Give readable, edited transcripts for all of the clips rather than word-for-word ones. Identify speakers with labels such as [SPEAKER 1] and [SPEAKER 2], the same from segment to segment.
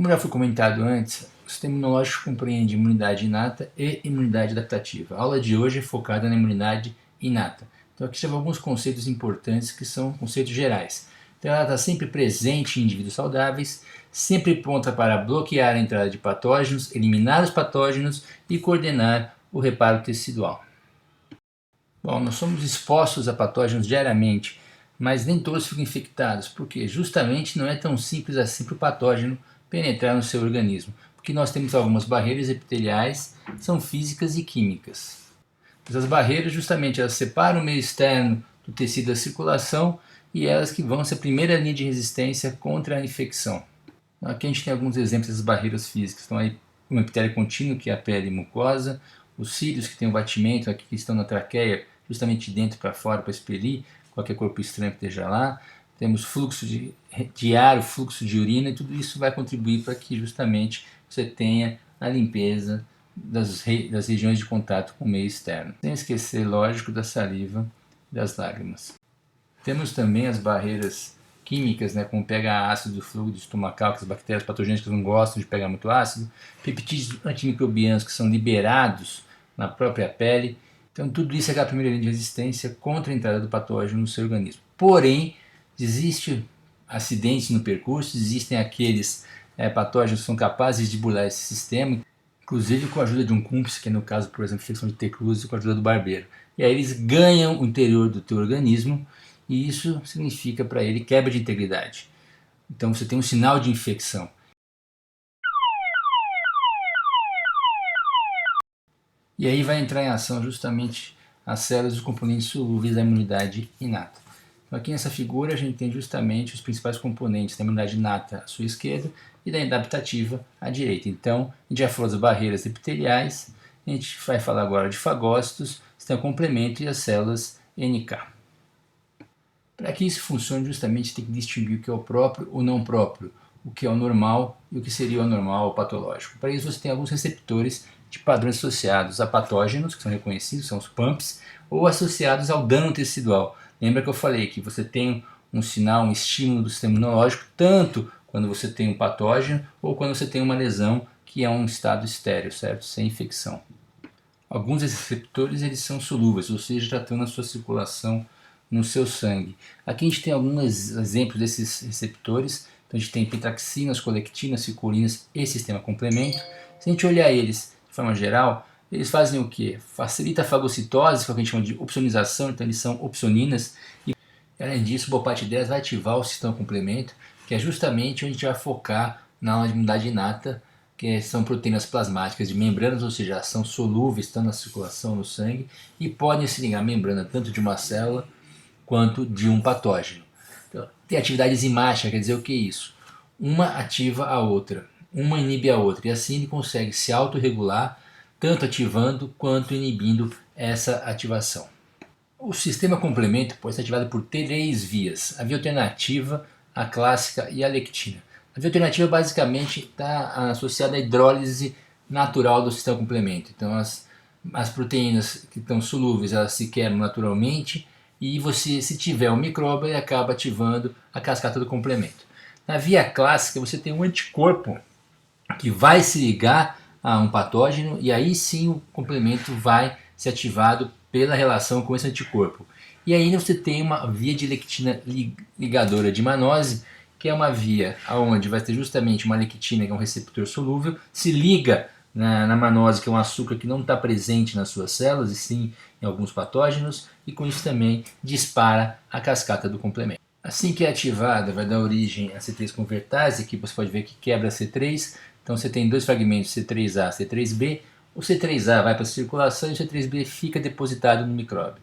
[SPEAKER 1] Como já foi comentado antes, o sistema imunológico compreende imunidade inata e imunidade adaptativa. A aula de hoje é focada na imunidade inata. Então aqui já vão alguns conceitos importantes que são conceitos gerais. Então ela está sempre presente em indivíduos saudáveis, sempre pronta para bloquear a entrada de patógenos, eliminar os patógenos e coordenar o reparo tecidual. Bom, nós somos expostos a patógenos diariamente, mas nem todos ficam infectados, porque justamente não é tão simples assim para o patógeno penetrar no seu organismo, porque nós temos algumas barreiras epiteliais que são físicas e químicas. Essas barreiras justamente elas separam o meio externo do tecido da circulação e elas que vão ser a primeira linha de resistência contra a infecção. Aqui a gente tem alguns exemplos dessas barreiras físicas. Então aí um epitélio contínuo, que é a pele e mucosa, os cílios que tem o batimento, aqui que estão na traqueia, justamente de dentro para fora para expelir qualquer corpo estranho que esteja lá. Temos fluxo de ar, o fluxo de urina, e tudo isso vai contribuir para que justamente você tenha a limpeza das regiões de contato com o meio externo. Sem esquecer, lógico, da saliva e das lágrimas. Temos também as barreiras químicas, como pH ácido do fluido estomacal, que as bactérias patogênicas não gostam de pegar muito ácido, peptídeos antimicrobianos que são liberados na própria pele. Então tudo isso é a primeira linha de resistência contra a entrada do patógeno no seu organismo. Porém, existem acidentes no percurso, existem aqueles patógenos que são capazes de burlar esse sistema, inclusive com a ajuda de um cúmplice, que é no caso, por exemplo, infecção de T-Cruz, com a ajuda do barbeiro. E aí eles ganham o interior do teu organismo e isso significa para ele quebra de integridade. Então você tem um sinal de infecção. E aí vai entrar em ação justamente as células dos componentes solúveis da imunidade inata. Então aqui nessa figura a gente tem justamente os principais componentes da imunidade inata à sua esquerda e da adaptativa à direita. Então a gente já falou das barreiras epiteliais, a gente vai falar agora de fagócitos, que tem o complemento e as células NK. Para que isso funcione, justamente tem que distinguir o que é o próprio ou não próprio, o que é o normal e o que seria o anormal ou patológico. Para isso você tem alguns receptores de padrões associados a patógenos, que são reconhecidos, são os PAMPs, ou associados ao dano tecidual. Lembra que eu falei que você tem um sinal, um estímulo do sistema imunológico, tanto quando você tem um patógeno ou quando você tem uma lesão que é um estado estéril, certo? Sem infecção. Alguns desses receptores eles são solúveis, ou seja, já estão na sua circulação no seu sangue. Aqui a gente tem alguns exemplos desses receptores. Então a gente tem pentaxinas, colectinas, ficolinas e sistema complemento. Se a gente olhar eles de forma geral, eles fazem o que? Facilita a fagocitose, que é o que a gente chama de opsonização, então eles são opsoninas. E além disso, o BOPAT 10 vai ativar o sistema complemento, que é justamente onde a gente vai focar na aula de imunidade inata, que são proteínas plasmáticas de membranas, ou seja, são solúveis, estão na circulação no sangue e podem se ligar à membrana tanto de uma célula quanto de um patógeno. Então, tem atividade enzimática, quer dizer o que é isso? Uma ativa a outra, uma inibe a outra, e assim ele consegue se autorregular, tanto ativando quanto inibindo essa ativação. O sistema complemento pode ser ativado por três vias: a via alternativa, a clássica e a lectina. A via alternativa basicamente está associada à hidrólise natural do sistema complemento. Então as proteínas que estão solúveis elas se quebram naturalmente e você, se tiver um micróbio, ele acaba ativando a cascata do complemento. Na via clássica você tem um anticorpo que vai se ligar a um patógeno e aí sim o complemento vai ser ativado pela relação com esse anticorpo. E aí você tem uma via de lectina ligadora de manose, que é uma via onde vai ter justamente uma lectina, que é um receptor solúvel, se liga na manose, que é um açúcar que não está presente nas suas células, e sim em alguns patógenos, e com isso também dispara a cascata do complemento. Assim que é ativada, vai dar origem a C3 convertase, que você pode ver que quebra C3, então você tem dois fragmentos, C3A e C3B, o C3A vai para a circulação e o C3B fica depositado no micróbio.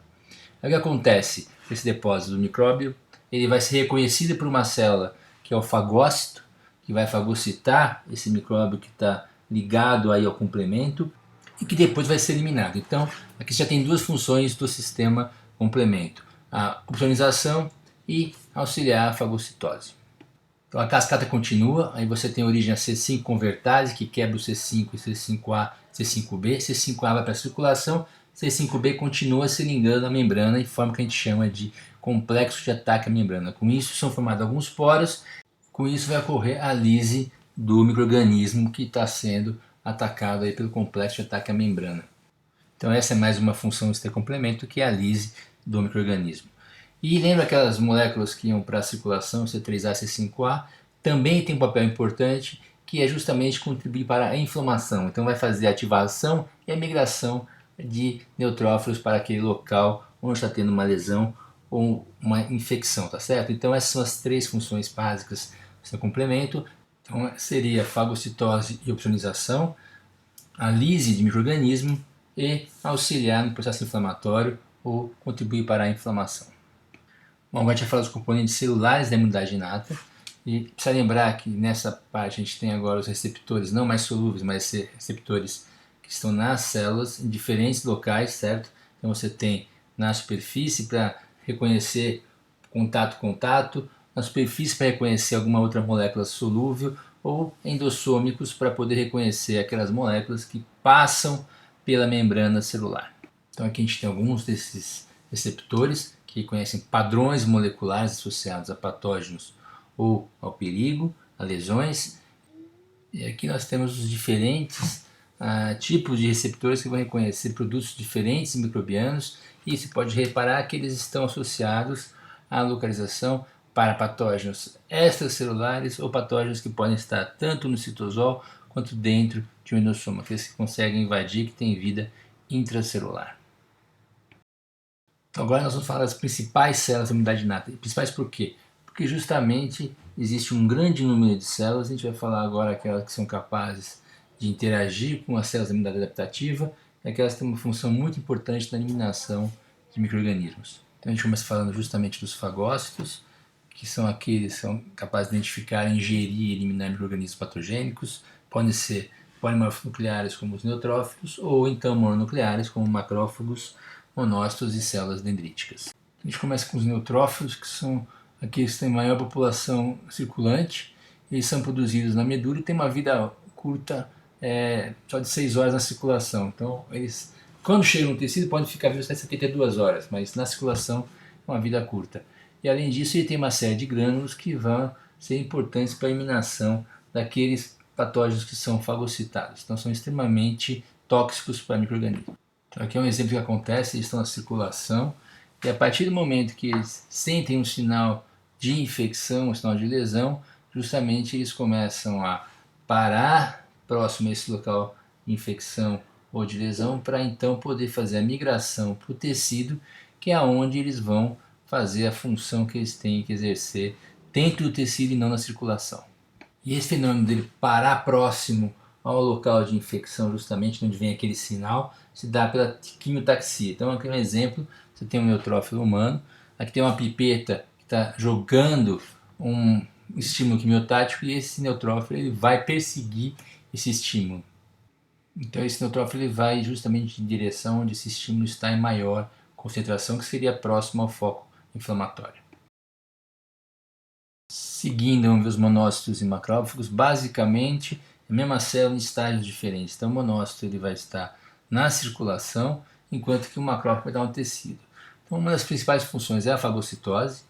[SPEAKER 1] Aí o que acontece com esse depósito do micróbio? Ele vai ser reconhecido por uma célula, que é o fagócito, que vai fagocitar esse micróbio que está ligado aí ao complemento e que depois vai ser eliminado. Então, aqui já tem duas funções do sistema complemento: a opsonização e auxiliar a fagocitose. Então a cascata continua, aí você tem origem a C5 convertase, que quebra o C5 e C5A, C5B. C5A vai para a circulação, C5B continua se ligando à membrana e forma o que a gente chama de complexo de ataque à membrana. Com isso são formados alguns poros, com isso vai ocorrer a lise do micro-organismo que está sendo atacado aí pelo complexo de ataque à membrana. Então essa é mais uma função de complemento, que é a lise do micro-organismo. E lembra aquelas moléculas que iam para a circulação, C3A, C5A, também tem um papel importante, que é justamente contribuir para a inflamação. Então vai fazer a ativação e a migração de neutrófilos para aquele local onde está tendo uma lesão ou uma infecção, tá certo? Então essas são as três funções básicas do seu complemento. Então seria fagocitose e opsonização, a lise de micro-organismo e auxiliar no processo inflamatório ou contribuir para a inflamação. Bom, agora a gente vai falar dos componentes celulares da imunidade inata. E precisa lembrar que nessa parte a gente tem agora os receptores não mais solúveis, mas receptores que estão nas células em diferentes locais, certo? Então você tem na superfície para reconhecer contato-contato, na superfície para reconhecer alguma outra molécula solúvel, ou endossômicos para poder reconhecer aquelas moléculas que passam pela membrana celular. Então aqui a gente tem alguns desses receptores que reconhecem padrões moleculares associados a patógenos ou ao perigo, a lesões. E aqui nós temos os diferentes tipos de receptores que vão reconhecer produtos diferentes microbianos, e se pode reparar que eles estão associados à localização para patógenos extracelulares ou patógenos que podem estar tanto no citosol quanto dentro de um endossoma, aqueles que conseguem invadir, que têm vida intracelular. Então agora nós vamos falar das principais células da imunidade inata. Principais por quê? Porque justamente existe um grande número de células. A gente vai falar agora aquelas que são capazes de interagir com as células da imunidade adaptativa, e aquelas que têm uma função muito importante na eliminação de micro-organismos. Então a gente começa falando justamente dos fagócitos, que são aqueles que são capazes de identificar, ingerir e eliminar micro-organismos patogênicos. Podem ser polimorfos nucleares como os neutrófilos, ou então mononucleares como macrófagos, monócitos e células dendríticas. A gente começa com os neutrófilos, que são aqueles que têm maior população circulante. Eles são produzidos na medula e têm uma vida curta, só de 6 horas na circulação. Então eles, quando chegam no tecido, podem ficar vivos até 72 horas, mas na circulação é uma vida curta. E além disso, ele tem uma série de grânulos que vão ser importantes para a eliminação daqueles patógenos que são fagocitados. Então são extremamente tóxicos para micro-organismos. Então aqui é um exemplo que acontece: eles estão na circulação, e a partir do momento que eles sentem um sinal de infecção, um sinal de lesão, justamente eles começam a parar próximo a esse local de infecção ou de lesão, para então poder fazer a migração para o tecido, que é onde eles vão fazer a função que eles têm que exercer dentro do tecido e não na circulação. E esse fenômeno dele parar próximo ao local de infecção, justamente onde vem aquele sinal, se dá pela quimiotaxia. Então aqui é um exemplo: você tem um neutrófilo humano, aqui tem uma pipeta que está jogando um estímulo quimiotático, e esse neutrófilo ele vai perseguir esse estímulo. Então esse neutrófilo ele vai justamente em direção onde esse estímulo está em maior concentração, que seria próximo ao foco inflamatório. Seguindo, vamos ver os monócitos e macrófagos. Basicamente, a mesma célula em estágios diferentes. Então o monócito ele vai estar na circulação, enquanto que o macrófago vai estar no tecido. Então uma das principais funções é a fagocitose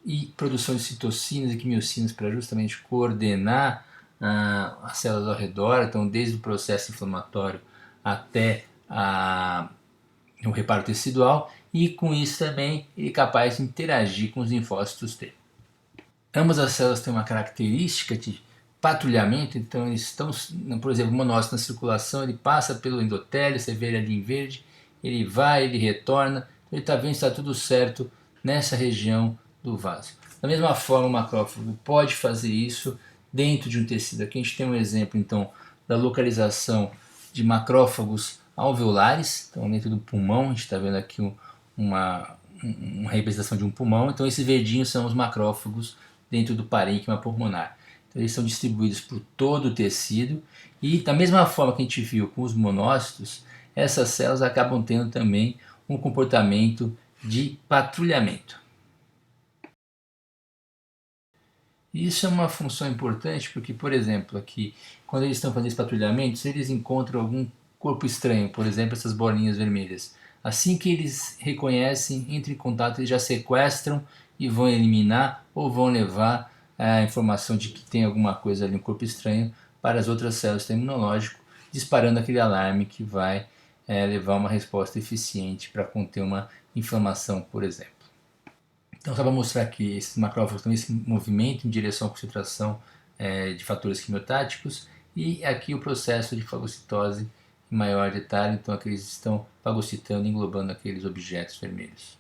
[SPEAKER 1] e produção de citocinas e quimiocinas para justamente coordenar as células ao redor. Então desde o processo inflamatório até o reparo tecidual, e com isso também ele é capaz de interagir com os linfócitos T. Ambas as células têm uma característica de patrulhamento. Então eles estão, por exemplo, o monócito na circulação, ele passa pelo endotélio, você vê ele ali em verde, ele vai, ele retorna, ele está vendo se está tudo certo nessa região do vaso. Da mesma forma, o macrófago pode fazer isso dentro de um tecido. Aqui a gente tem um exemplo então da localização de macrófagos alveolares, então dentro do pulmão. A gente está vendo aqui uma representação de um pulmão. Então esses verdinhos são os macrófagos dentro do parênquima pulmonar. Então eles são distribuídos por todo o tecido, e da mesma forma que a gente viu com os monócitos, essas células acabam tendo também um comportamento de patrulhamento. Isso é uma função importante porque, por exemplo, aqui, quando eles estão fazendo esse patrulhamento, se eles encontram algum corpo estranho, por exemplo, essas bolinhas vermelhas, assim que eles reconhecem, entram em contato, eles já sequestram e vão eliminar ou vão levar a informação de que tem alguma coisa ali no corpo estranho para as outras células do sistema imunológico, disparando aquele alarme que vai levar uma resposta eficiente para conter uma inflamação, por exemplo. Então, só para mostrar que esses macrófagos têm esse movimento em direção à concentração de fatores quimiotáticos, e aqui o processo de fagocitose em maior detalhe, então aqui eles estão fagocitando, englobando aqueles objetos vermelhos.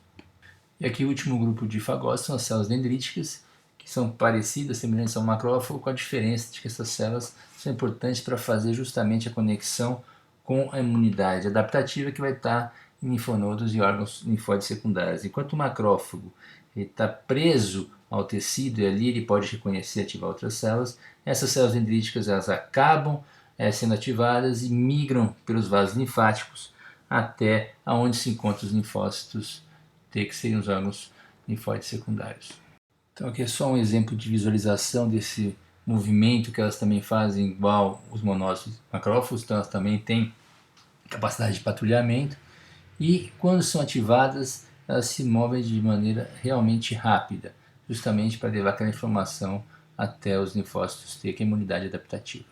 [SPEAKER 1] E aqui o último grupo de fagócitos são as células dendríticas, que são parecidas, semelhantes ao macrófago, com a diferença de que essas células são importantes para fazer justamente a conexão com a imunidade adaptativa que vai estar em linfonodos e órgãos linfóides secundários. Enquanto o macrófago está preso ao tecido e ali ele pode reconhecer e ativar outras células, essas células dendríticas elas acabam sendo ativadas e migram pelos vasos linfáticos até onde se encontram os linfócitos T, que seriam os órgãos linfóides secundários. Então aqui é só um exemplo de visualização desse movimento que elas também fazem igual os monócitos macrófagos, então elas também têm capacidade de patrulhamento e quando são ativadas elas se movem de maneira realmente rápida, justamente para levar aquela informação até os linfócitos T, que é a imunidade adaptativa.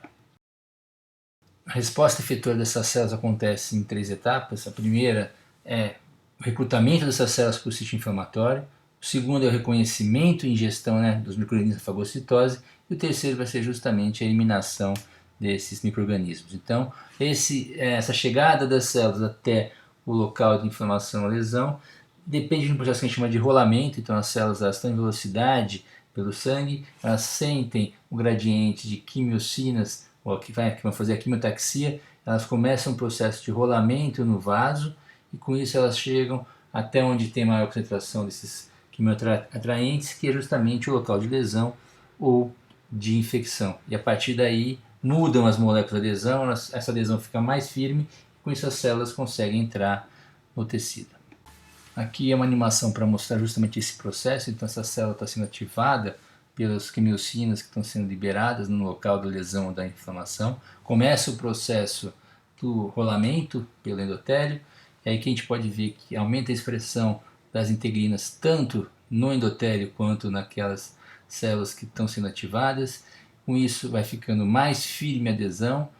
[SPEAKER 1] A resposta efetora dessas células acontece em 3 etapas. A primeira é o recrutamento dessas células para o sítio inflamatório. O segundo é o reconhecimento e ingestão dos micro-organismos da fagocitose. E o terceiro vai ser justamente a eliminação desses micro-organismos. Então, essa chegada das células até o local de inflamação ou lesão depende de um processo que a gente chama de rolamento. Então, as células estão em velocidade pelo sangue, elas sentem o gradiente de quimiocinas, que vão fazer a quimiotaxia, elas começam um processo de rolamento no vaso e com isso elas chegam até onde tem maior concentração desses quimioatraentes, que é justamente o local de lesão ou de infecção. E a partir daí mudam as moléculas da lesão, essa lesão fica mais firme e com isso as células conseguem entrar no tecido. Aqui é uma animação para mostrar justamente esse processo. Então essa célula está sendo ativada pelas quimiocinas que estão sendo liberadas no local da lesão ou da inflamação. Começa o processo do rolamento pelo endotélio, e aí que a gente pode ver que aumenta a expressão das integrinas tanto no endotélio quanto naquelas células que estão sendo ativadas. Com isso vai ficando mais firme a adesão,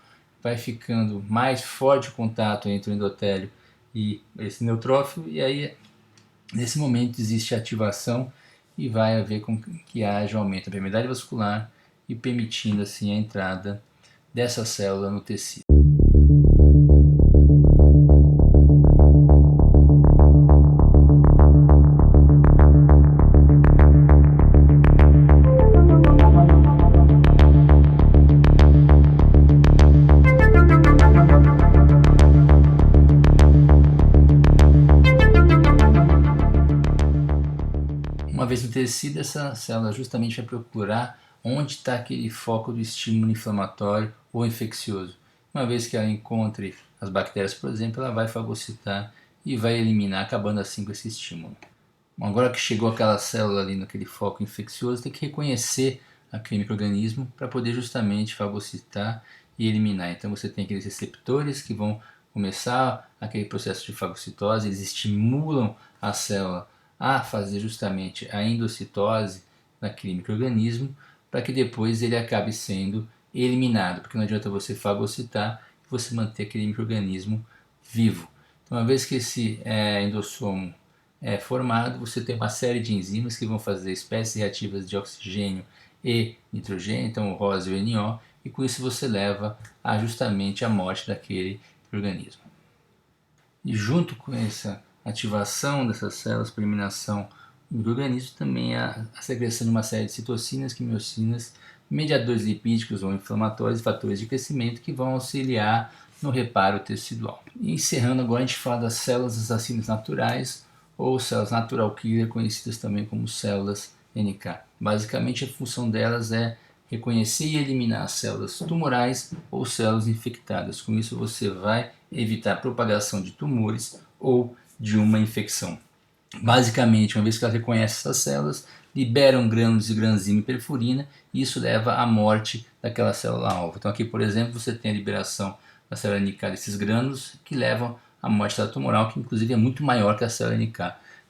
[SPEAKER 1] vai ficando mais forte o contato entre o endotélio e esse neutrófilo, e aí nesse momento existe a ativação e vai haver com que haja um aumento da permeabilidade vascular e permitindo assim a entrada dessa célula no tecido. Uma vez no tecido, essa célula justamente vai procurar onde está aquele foco do estímulo inflamatório ou infeccioso. Uma vez que ela encontre as bactérias, por exemplo, ela vai fagocitar e vai eliminar, acabando assim com esse estímulo. Agora que chegou aquela célula ali naquele foco infeccioso, tem que reconhecer aquele micro-organismo para poder justamente fagocitar e eliminar. Então você tem aqueles receptores que vão começar aquele processo de fagocitose, eles estimulam a célula a fazer justamente a endocitose naquele micro-organismo para que depois ele acabe sendo eliminado, porque não adianta você fagocitar e você manter aquele micro-organismo vivo. Então, uma vez que esse endossomo é formado, você tem uma série de enzimas que vão fazer espécies reativas de oxigênio e nitrogênio, então o ROS e o NO, e com isso você leva a justamente a morte daquele organismo. E junto com essa ativação dessas células para eliminação do organismo, também a secreção de uma série de citocinas, quimiocinas, mediadores lipídicos ou inflamatórios e fatores de crescimento que vão auxiliar no reparo tecidual. E encerrando agora, a gente fala das células assassinas naturais ou células natural killer, conhecidas também como células NK. Basicamente a função delas é reconhecer e eliminar as células tumorais ou células infectadas. Com isso você vai evitar a propagação de tumores ou de uma infecção. Basicamente, uma vez que ela reconhece essas células, liberam grânulos de granzima e perfurina e isso leva à morte daquela célula-alvo. Então aqui, por exemplo, você tem a liberação da célula NK desses grânulos que levam à morte da tumoral, que inclusive é muito maior que a célula NK.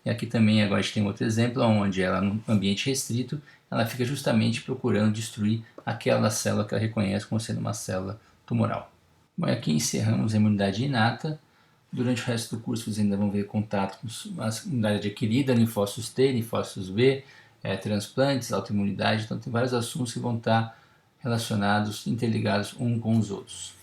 [SPEAKER 1] E aqui também agora a gente tem outro exemplo, onde ela, num ambiente restrito, ela fica justamente procurando destruir aquela célula que ela reconhece como sendo uma célula tumoral. Bom, aqui encerramos a imunidade inata. Durante o resto do curso vocês ainda vão ver contato com a imunidade adquirida, linfócitos T, linfócitos B, transplantes, autoimunidade. Então tem vários assuntos que vão estar relacionados, interligados uns com os outros.